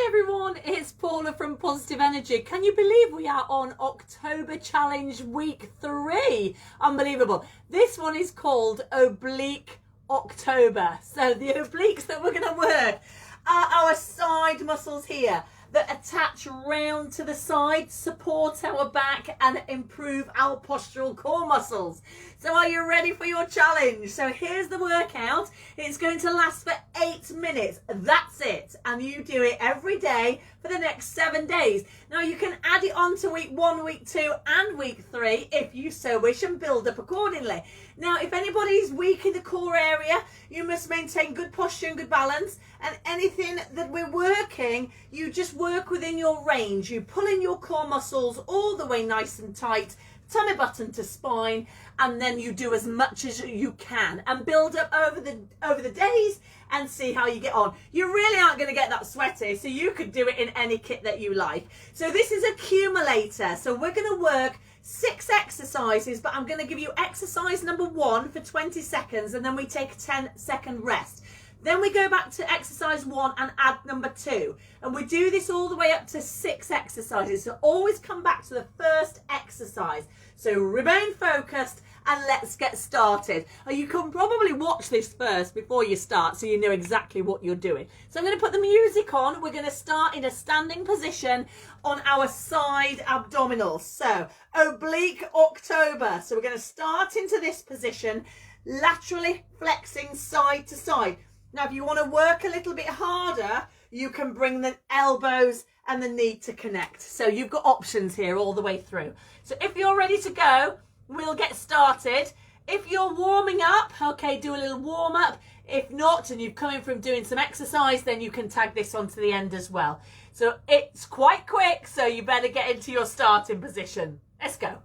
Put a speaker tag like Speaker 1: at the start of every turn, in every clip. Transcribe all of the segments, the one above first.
Speaker 1: everyone, it's Paula from Positive Energy. Can you believe we are on October Challenge Week 3? Unbelievable. This one is called Oblique October. So the obliques that we're going to work are our side muscles here that attach round to the side, support our back and improve our postural core muscles. So are you ready for your challenge? So here's the workout. It's going to last for 8 minutes. That's it. And you do it every day for the next 7 days. Now you can add it on to week 1, week 2 and week 3 if you so wish and build up accordingly. Now if anybody's weak in the core area, you must maintain good posture and good balance, and anything that we're working, you just work within your range. You pull in your core muscles all the way nice and tight, tummy button to spine, and then you do as much as you can and build up over the days and see how you get on. You really aren't going to get that sweaty, so you could do it in any kit that you like. So this is accumulator. So we're going to work 6 exercises, but I'm going to give you exercise number 1 for 20 seconds and then we take a 10-second rest. Then we go back to exercise 1 and add number 2. And we do this all the way up to 6 exercises. So always come back to the first exercise. So remain focused and let's get started. You can probably watch this first before you start so you know exactly what you're doing. So I'm going to put the music on. We're going to start in a standing position on our side abdominals. So oblique October. So we're going to start into this position, laterally flexing side to side. Now, if you want to work a little bit harder, you can bring the elbows and the knee to connect. So you've got options here all the way through. So if you're ready to go, we'll get started. If you're warming up, okay, do a little warm up. If not, and you've come in from doing some exercise, then you can tag this on to the end as well. So it's quite quick, so you better get into your starting position. Let's go.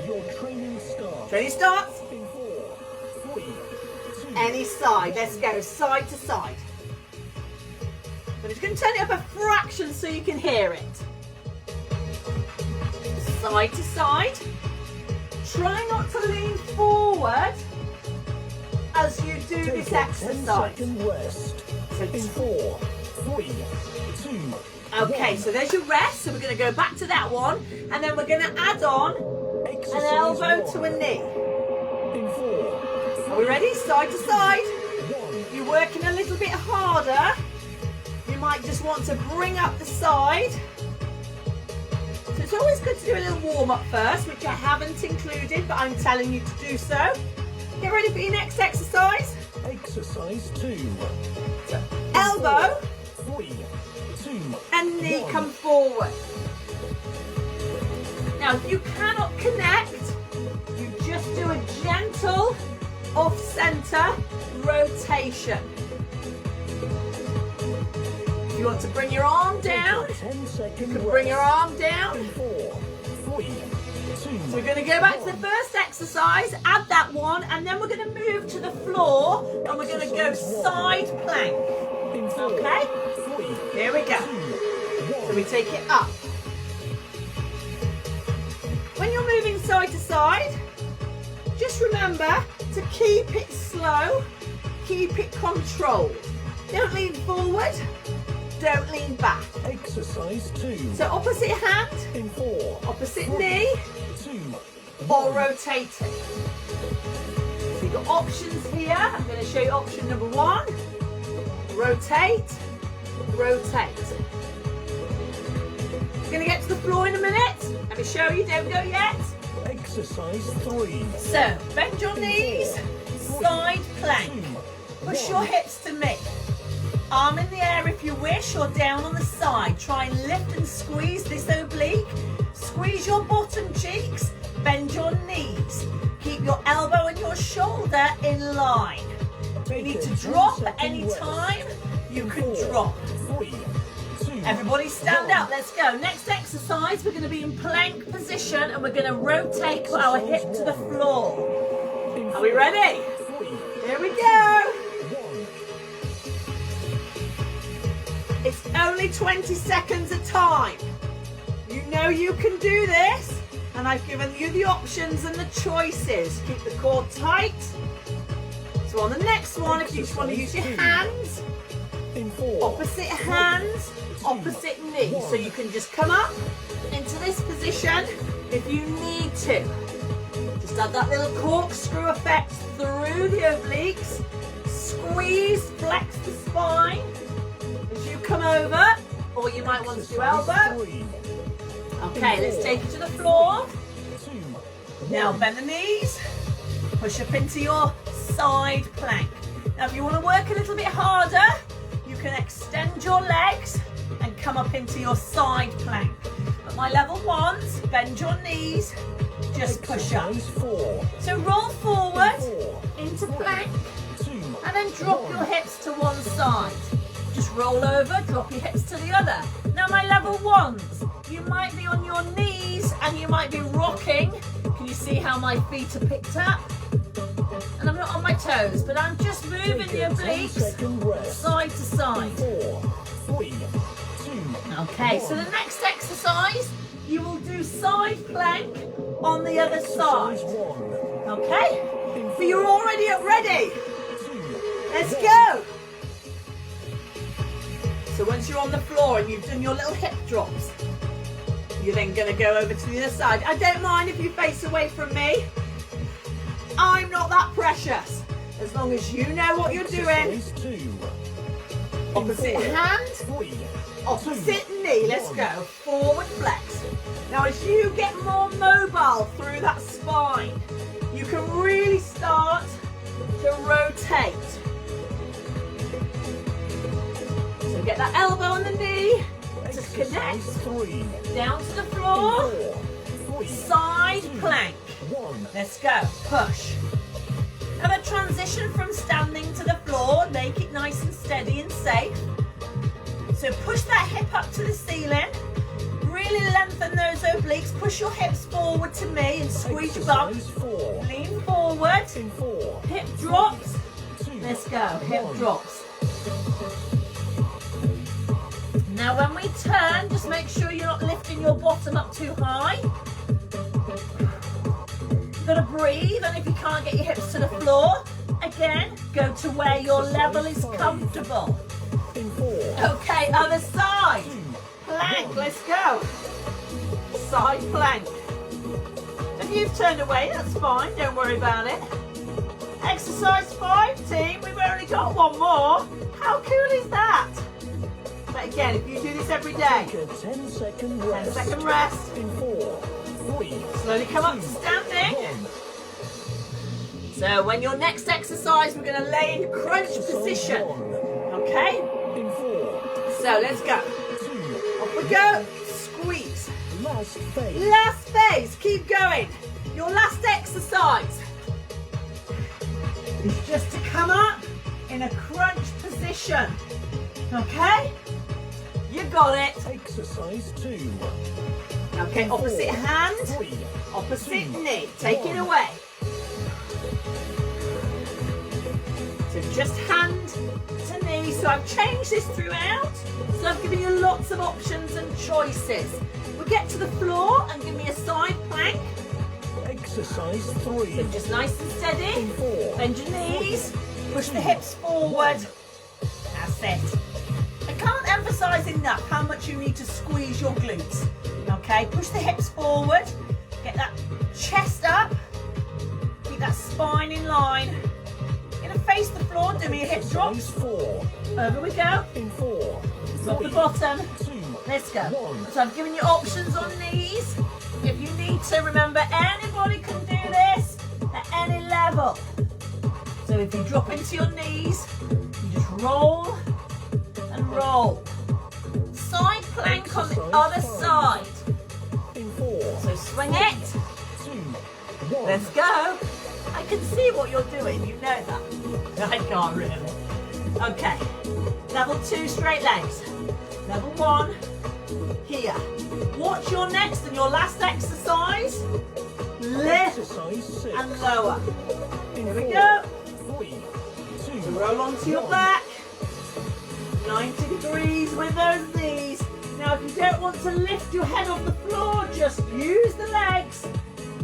Speaker 2: Your training starts.
Speaker 1: Training starts.
Speaker 2: In 4, 3, 2.
Speaker 1: Any side. Let's go side to side. I'm just going to turn it up a fraction so you can hear it. Side to side. Try not to lean forward as you do this exercise.
Speaker 2: 10-second rest. In 4, 3, 2.
Speaker 1: Okay, so there's your rest. So we're going to go back to that one, and then we're going to add on
Speaker 2: Exercise
Speaker 1: an elbow
Speaker 2: 1.
Speaker 1: to a knee.
Speaker 2: In 4.
Speaker 1: Are we ready? Side to side.
Speaker 2: 1.
Speaker 1: If you're working a little bit harder, you might just want to bring up the side. So it's always good to do a little warm up first, which I haven't included, but I'm telling you to do so. Get ready for your next exercise.
Speaker 2: Exercise 2.
Speaker 1: So, elbow
Speaker 2: 3, 2.
Speaker 1: and knee
Speaker 2: 1.
Speaker 1: come forward. Now, if you cannot connect, you just do a gentle off-center rotation. If you want to bring your arm down, you can bring your arm down.
Speaker 2: In 4, 3, 2.
Speaker 1: So we're going to go back to the first exercise, add that one, and then we're going to move to the floor and we're going to go side plank.
Speaker 2: In 4,
Speaker 1: Okay?
Speaker 2: 3,
Speaker 1: Here we go.
Speaker 2: 2,
Speaker 1: So we take it up. When you're moving side to side, just remember to keep it slow, keep it controlled. Don't lean forward, don't lean back.
Speaker 2: Exercise 2.
Speaker 1: So opposite hand,
Speaker 2: In 4,
Speaker 1: opposite knee,
Speaker 2: 2.
Speaker 1: or rotating. So you've got options here. I'm going to show you option number 1. Rotate, rotate. We're going to get to the floor in a minute. Let me show you, don't go yet.
Speaker 2: Exercise 3.
Speaker 1: So, bend your knees, side plank. Push your hips to me. Arm in the air if you wish, or down on the side. Try and lift and squeeze this oblique. Squeeze your bottom cheeks, bend your knees. Keep your elbow and your shoulder in line. If you need to drop at any time, you can drop.
Speaker 2: 3, 2.
Speaker 1: Everybody stand up, let's go. Next exercise, we're going to be in plank position and we're going to rotate our hip to the floor. Are we ready?
Speaker 2: 3,
Speaker 1: Here we go.
Speaker 2: 1.
Speaker 1: It's only 20 seconds a time. You know you can do this, and I've given you the options and the choices. Keep the core tight. So on the next one, if you just want to use your hands,
Speaker 2: In 4.
Speaker 1: Opposite hand, opposite knee. So you can just come up into this position if you need to. Just add that little corkscrew effect through the obliques. Squeeze, flex the spine as you come over, or you might want to do elbow.
Speaker 2: 3.
Speaker 1: Okay, let's take it to the floor.
Speaker 2: 2.
Speaker 1: Now bend the knees, push up into your side plank. Now if you want to work a little bit harder, you can extend your legs and come up into your side plank. But my level ones, bend your knees, just push up.
Speaker 2: Exercise 4.
Speaker 1: So roll forward
Speaker 2: 4.
Speaker 1: into plank
Speaker 2: 2.
Speaker 1: and then drop your hips to one side. Just roll over, drop your hips to the other. Now my level ones, you might be on your knees and you might be rocking. Can you see how my feet are picked up? And I'm not on my toes, but I'm just moving the obliques side to side.
Speaker 2: 4. 3. 2.
Speaker 1: Okay, so the next exercise, you will do side plank on the other side.
Speaker 2: 1.
Speaker 1: Okay? So you're already up ready.
Speaker 2: 2.
Speaker 1: Let's go. So once you're on the floor and you've done your little hip drops, you're then going to go over to the other side. I don't mind if you face away from me. I'm not that precious. As long as you know what you're doing.
Speaker 2: Exercise 2.
Speaker 1: Opposite hand,
Speaker 2: 3.
Speaker 1: opposite knee. Let's go. Forward flex. Now as you get more mobile through that spine, you can really start to rotate. So get that elbow on the knee. Just connect.
Speaker 2: 3.
Speaker 1: Down to the floor.
Speaker 2: 4. 3.
Speaker 1: Side plank.
Speaker 2: 1.
Speaker 1: Let's go. Push. Now the transition from standing to the floor, make it nice and steady and safe. So push that hip up to the ceiling. Really lengthen those obliques. Push your hips forward to me and squeeze your bum.
Speaker 2: Exercise 4.
Speaker 1: Lean forward.
Speaker 2: In 4.
Speaker 1: Hip drops.
Speaker 2: 2.
Speaker 1: Let's go. Hip
Speaker 2: 1.
Speaker 1: drops. Now when we turn, just make sure you're not lifting your bottom up too high. You've got to breathe, and if you can't get your hips to the floor, again, go to where your level is comfortable.
Speaker 2: In 4.
Speaker 1: Okay, other side. Plank, let's go. Side plank. If you've turned away, that's fine, don't worry about it. Exercise 5, team, we've only got one more. How cool is that? But again, if you do this every day,
Speaker 2: Take a 10-second
Speaker 1: 10
Speaker 2: rest.
Speaker 1: second rest.
Speaker 2: In 4. 3.
Speaker 1: Slowly come up to standing.
Speaker 2: 1.
Speaker 1: So when your next exercise, we're going to lay in crunch position. Okay?
Speaker 2: In 4.
Speaker 1: So let's go.
Speaker 2: 2.
Speaker 1: Off we go. Squeeze.
Speaker 2: Last phase.
Speaker 1: Last phase. Keep going. Your last exercise is just to come up in a crunch position. Okay? You got it.
Speaker 2: Exercise 2.
Speaker 1: Okay, opposite hand,
Speaker 2: 3.
Speaker 1: opposite
Speaker 2: 2.
Speaker 1: knee. Take it
Speaker 2: 1.
Speaker 1: away. So just hand to knee. So I've changed this throughout. So I've given you lots of options and choices. We get to the floor and give me a side plank.
Speaker 2: Exercise
Speaker 1: So
Speaker 2: 3.
Speaker 1: just nice and steady.
Speaker 2: In 4.
Speaker 1: Bend your knees. Push the hips forward. That's it. I can't emphasize enough how much you need to squeeze your glutes. Okay, push the hips forward. Get that chest up. Keep that spine in line. You're gonna face the floor. Do me a hip drop.
Speaker 2: Exercise 4.
Speaker 1: Over we go.
Speaker 2: In 4.
Speaker 1: Off the bottom.
Speaker 2: 2.
Speaker 1: Let's go.
Speaker 2: 1.
Speaker 1: So I've given you options on knees. If you need to, remember anybody can do this at any level. So if you drop into your knees, you just roll and roll. Side plank on the other side.
Speaker 2: In 4.
Speaker 1: So swing it.
Speaker 2: 2. 1.
Speaker 1: Let's go. I can see what you're doing, you know that. I can't really. Okay. Level 2, straight legs. Level 1, here. What's your next and your last exercise? Lift
Speaker 2: Exercise 6.
Speaker 1: and lower.
Speaker 2: In
Speaker 1: Here we
Speaker 2: 4.
Speaker 1: go.
Speaker 2: 3. 2.
Speaker 1: So roll onto your
Speaker 2: 1.
Speaker 1: back. 90 degrees with those knees. Now if you don't want to lift your head off the floor, just use the legs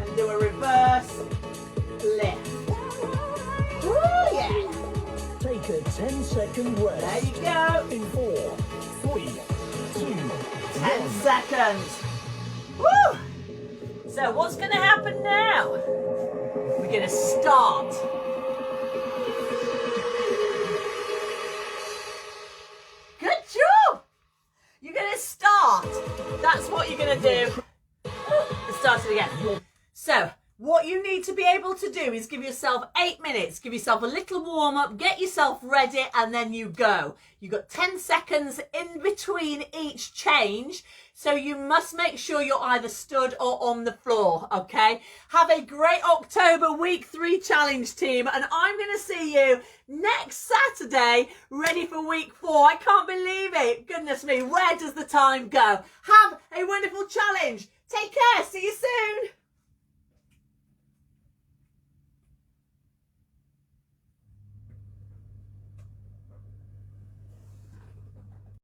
Speaker 1: and do a reverse lift. Ooh, yeah.
Speaker 2: Take Take a 10-second rest.
Speaker 1: There you go.
Speaker 2: In 4, 3, 2,
Speaker 1: 10
Speaker 2: 1.
Speaker 1: seconds. Woo! So what's going to happen now? We're going to start. Good job. You're going to start. That's what you're going to do. Let's start it again. So what you need to be able to do is give yourself 8 minutes, give yourself a little warm up, get yourself ready, and then you go. You've got 10 seconds in between each change, so you must make sure you're either stood or on the floor, okay? Have a great October week 3 challenge, team, and I'm going to see you next Saturday, ready for week 4. I can't believe it. Goodness me, where does the time go? Have a wonderful challenge. Take care. See you soon.